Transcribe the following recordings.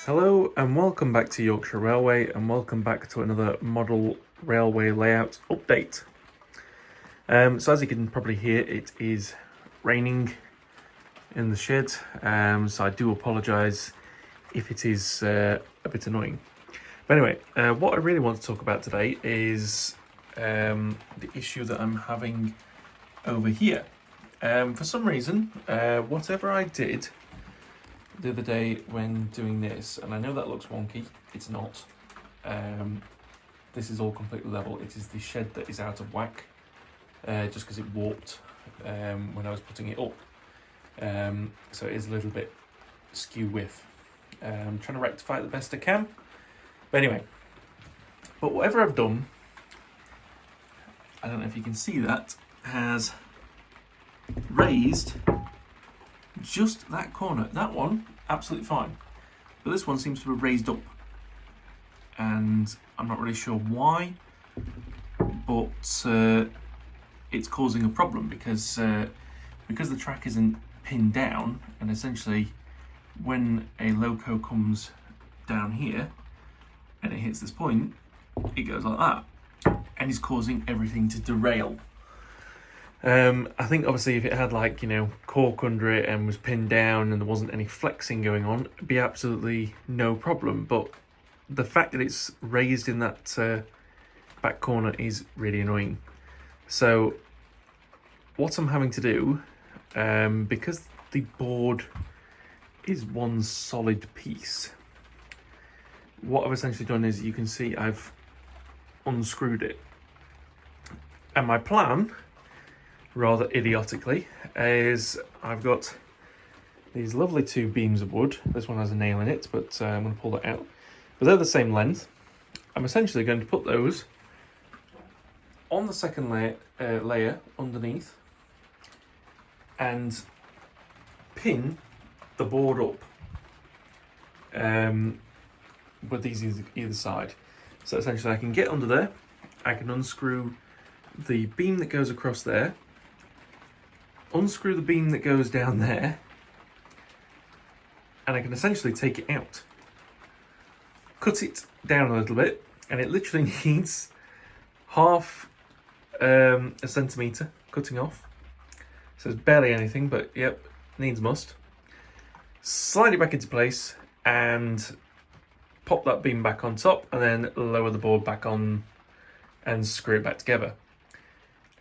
Hello and welcome back to Yorkshire Railway and welcome back to another model railway layout update. So as you can probably hear, it is raining in the shed, so I do apologise if it is a bit annoying. But anyway, what I really want to talk about today is the issue that I'm having over here. For some reason, whatever I did the other day when doing this, and I know that looks wonky, it's not. This is all completely level. It is the shed that is out of whack, just because it warped when I was putting it up. So it is a little bit skew with. I'm trying to rectify it the best I can. But anyway, but whatever I've done, I don't know if you can see that, has raised just that corner. That one, absolutely fine. But this one seems to have raised up. And I'm not really sure why, but it's causing a problem because the track isn't pinned down, and essentially when a loco comes down here and it hits this point, it goes like that and is causing everything to derail. I think obviously if it had like, cork under it and was pinned down and there wasn't any flexing going on, it'd be absolutely no problem. But the fact that it's raised in that back corner is really annoying. So what I'm having to do, because the board is one solid piece, what I've essentially done is, you can see I've unscrewed it. And my plan, rather idiotically, is I've got these lovely two beams of wood. This one has a nail in it, but I'm going to pull that out. But they're the same length. I'm essentially going to put those on the second layer underneath and pin the board up with these either side. So essentially I can get under there, I can unscrew the beam that goes across there, unscrew the beam that goes down there, and I can essentially take it out, cut it down a little bit, and it literally needs half a centimetre cutting off. So it's barely anything, but yep, needs must. Slide it back into place and pop that beam back on top, and then lower the board back on and screw it back together.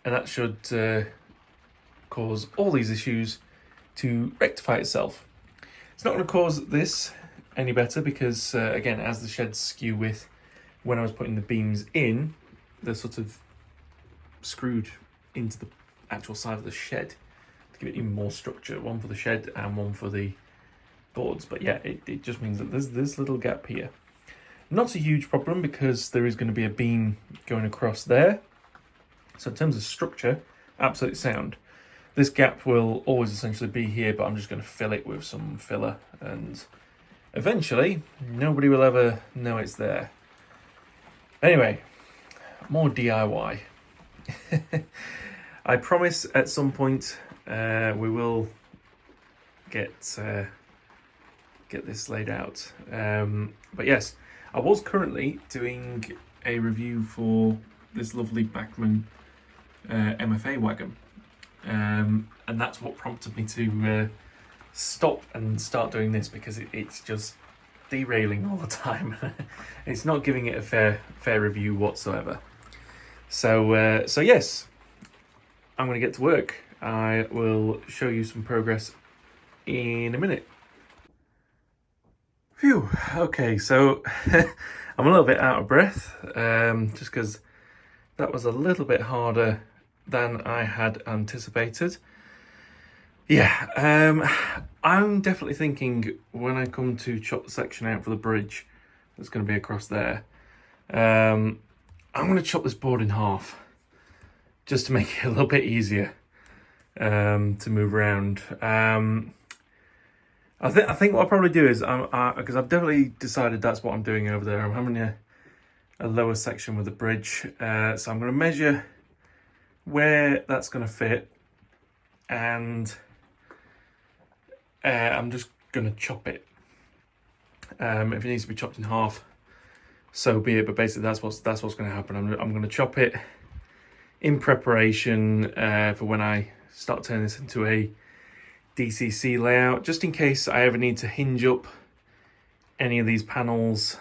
And that should cause all these issues to rectify itself. It's not going to cause this any better because, again, as the shed's skew with, when I was putting the beams in, they're sort of screwed into the actual side of the shed to give it even more structure, one for the shed and one for the boards. But yeah, it just means that there's this little gap here. Not a huge problem because there is going to be a beam going across there. So in terms of structure, absolutely sound. This gap will always essentially be here, but I'm just going to fill it with some filler, and eventually nobody will ever know it's there. Anyway, more DIY. I promise at some point we will get this laid out. But yes, I was currently doing a review for this lovely Bachmann MFA wagon, and that's what prompted me to stop and start doing this, because it's just derailing all the time. It's not giving it a fair review whatsoever. So yes, I'm going to get to work. I will show you some progress in a minute. Phew, okay, so I'm a little bit out of breath, just because that was a little bit harder than I had anticipated. Yeah, I'm definitely thinking when I come to chop the section out for the bridge that's going to be across there, I'm going to chop this board in half just to make it a little bit easier to move around. I think what I'll probably do is, because I've definitely decided that's what I'm doing over there. I'm having a lower section with the bridge, so I'm going to measure where that's going to fit, and I'm just going to chop it. If it needs to be chopped in half, so be it. But basically, that's what's going to happen. I'm going to chop it in preparation for when I start turning this into a DCC layout, just in case I ever need to hinge up any of these panels.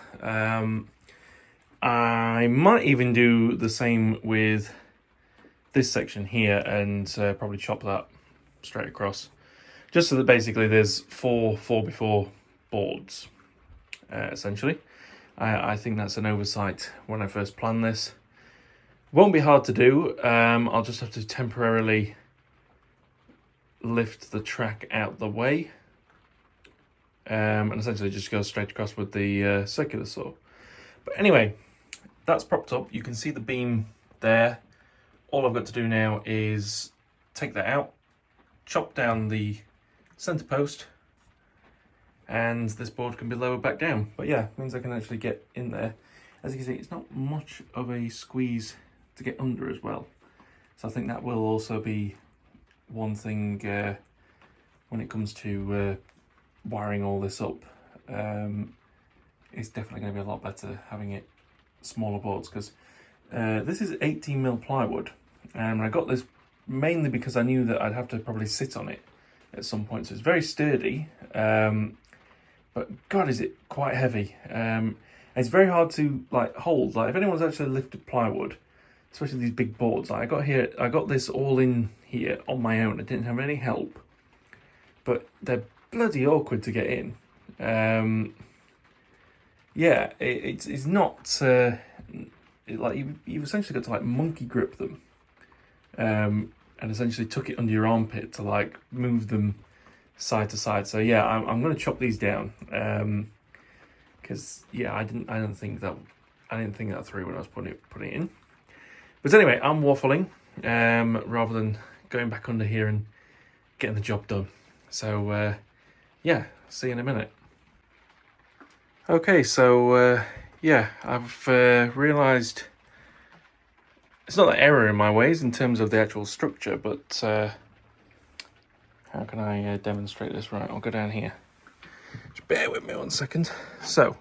I might even do the same with this section here and probably chop that straight across, just so that basically there's four 4x4 boards, essentially. I think that's an oversight when I first planned this. Won't be hard to do. I'll just have to temporarily lift the track out the way and essentially just go straight across with the circular saw. But anyway, that's propped up. You can see the beam there. All I've got to do now is take that out, chop down the center post, and this board can be lowered back down. But yeah, it means I can actually get in there. As you can see, it's not much of a squeeze to get under as well. So I think that will also be one thing when it comes to wiring all this up. It's definitely going to be a lot better having it smaller boards, because this is 18mm plywood, and I got this mainly because I knew that I'd have to probably sit on it at some point. So it's very sturdy, but God, is it quite heavy. It's very hard to like hold. Like if anyone's actually lifted plywood, especially these big boards, like I got this all in here on my own. I didn't have any help, but they're bloody awkward to get in. Yeah, it's not like you've essentially got to like monkey grip them, and essentially tuck it under your armpit to like move them side to side. So yeah, I'm going to chop these down, because yeah, I didn't think that through when I was putting it in. But anyway, I'm waffling rather than going back under here and getting the job done. So yeah, see you in a minute. Okay, so yeah, I've realised it's not an error in my ways in terms of the actual structure, but how can I demonstrate this? Right, I'll go down here. Just bear with me 1 second. So,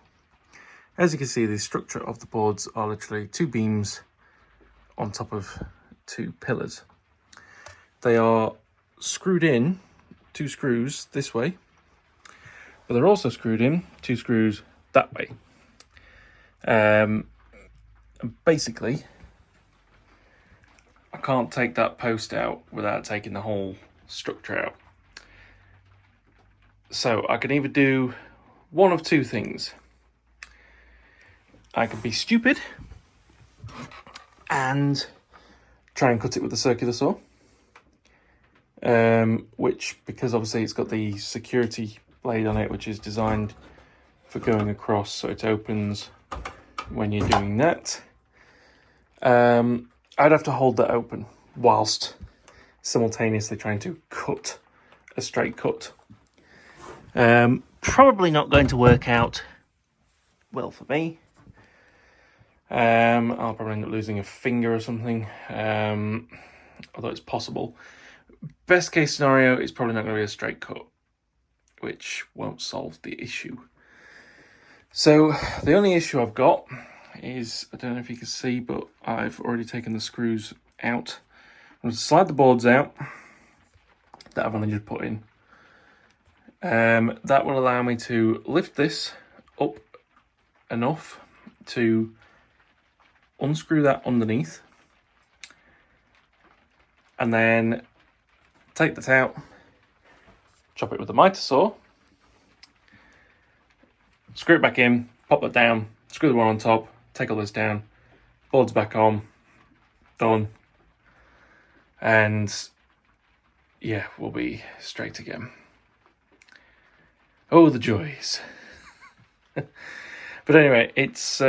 as you can see, the structure of the boards are literally two beams on top of two pillars. They are screwed in, two screws this way, but they're also screwed in, two screws that way. And basically, I can't take that post out without taking the whole structure out. So I can either do one of two things. I could be stupid and try and cut it with the circular saw, which, because obviously it's got the security blade on it, which is designed for going across, so it opens when you're doing that. I'd have to hold that open whilst simultaneously trying to cut a straight cut. Probably not going to work out well for me. I'll probably end up losing a finger or something, although it's possible. Best case scenario, it's probably not going to be a straight cut, which won't solve the issue. So the only issue I've got is, I don't know if you can see, but I've already taken the screws out. I'm going to slide the boards out that I've only just put in. That will allow me to lift this up enough to unscrew that underneath, and then take that out, chop it with a miter saw, screw it back in, pop that down, screw the one on top, take all this down, boards back on, done, and yeah, we'll be straight again. Oh, the joys. But anyway, it's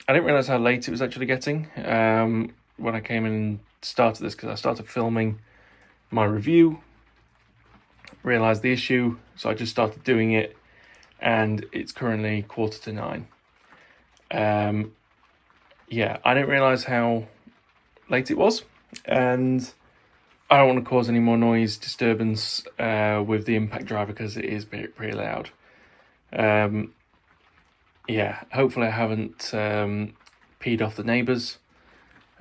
I didn't realise how late it was actually getting when I came in and started this, because I started filming my review, realised the issue, so I just started doing it, and it's currently 9:15. Yeah, I didn't realise how late it was, and I don't want to cause any more noise disturbance with the impact driver, because it is pretty loud. yeah, hopefully I haven't peed off the neighbours.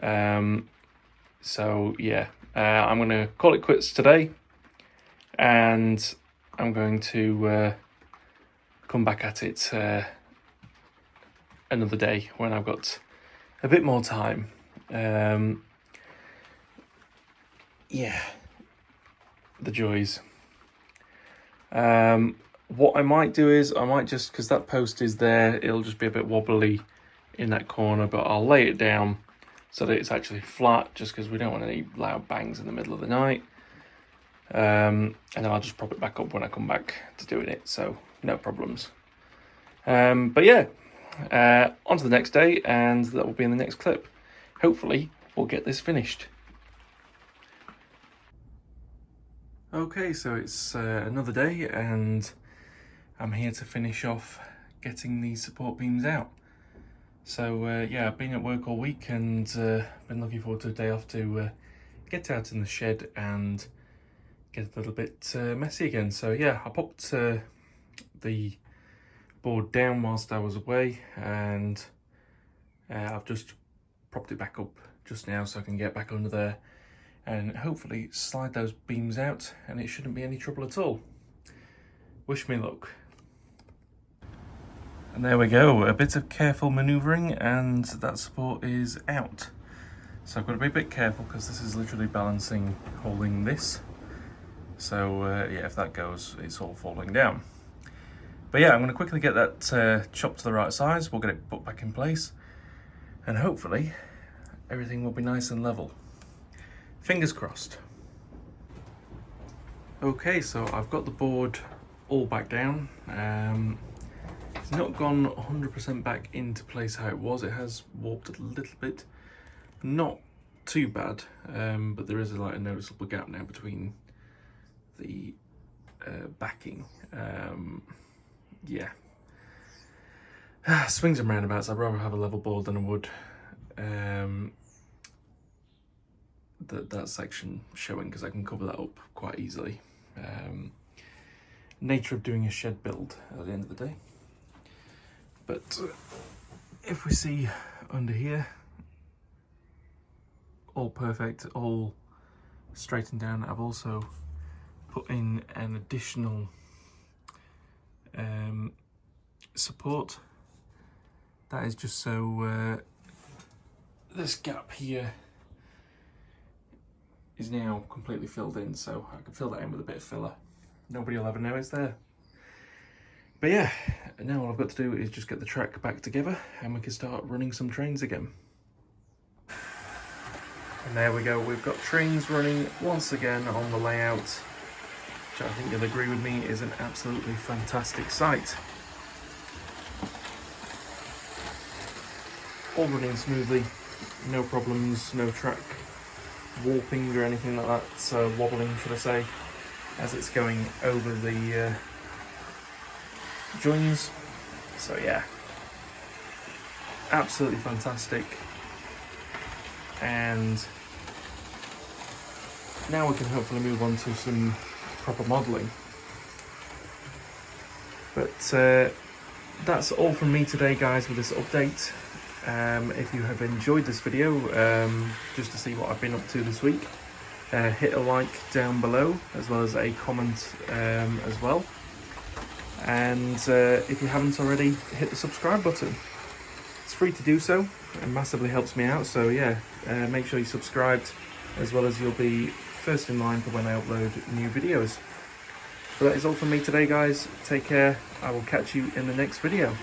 So yeah, I'm going to call it quits today, and I'm going to come back at it another day when I've got a bit more time. Yeah, the joys. What I might do is I might just, because that post is there, it'll just be a bit wobbly in that corner, but I'll lay it down so that it's actually flat, just because we don't want any loud bangs in the middle of the night. And then I'll just prop it back up when I come back to doing it, so no problems. But yeah, on to the next day, and that will be in the next clip. Hopefully we'll get this finished. Okay, so it's another day, and I'm here to finish off getting these support beams out. So yeah, I've been at work all week and been looking forward to a day off to get out in the shed and get a little bit messy again. So yeah, I popped the board down whilst I was away, and I've just propped it back up just now so I can get back under there and hopefully slide those beams out, and it shouldn't be any trouble at all. Wish me luck. And there we go, a bit of careful manoeuvring and that support is out. So I've got to be a bit careful because this is literally balancing, holding this. So yeah, if that goes, it's all falling down. But yeah, I'm going to quickly get that chopped to the right size. We'll get it put back in place, and hopefully everything will be nice and level. Fingers crossed. Okay, so I've got the board all back down. It's not gone 100% back into place how it was. It has warped a little bit. Not too bad, but there is like a noticeable gap now between the backing. Yeah. Swings and roundabouts. I'd rather have a level board than I would that section showing, because I can cover that up quite easily. Nature of doing a shed build at the end of the day. But if we see under here, all perfect, all straightened down. I've also put in an additional support. That is just so this gap here is now completely filled in, so I can fill that in with a bit of filler. Nobody will ever know it's there. But yeah, now all I've got to do is just get the track back together and we can start running some trains again. And there we go, we've got trains running once again on the layout, which I think you'll agree with me is an absolutely fantastic sight. All running smoothly, no problems, no track warping or anything like that, wobbling should I say, as it's going over the joins. So yeah, absolutely fantastic. And now we can hopefully move on to some proper modelling. But that's all from me today, guys, with this update. If you have enjoyed this video, just to see what I've been up to this week, hit a like down below, as well as a comment as well. And if you haven't already, hit the subscribe button. It's free to do so and massively helps me out. So yeah, make sure you're subscribed, as well as you'll be first in line for when I upload new videos. So that is all from me today, guys. Take care. I will catch you in the next video.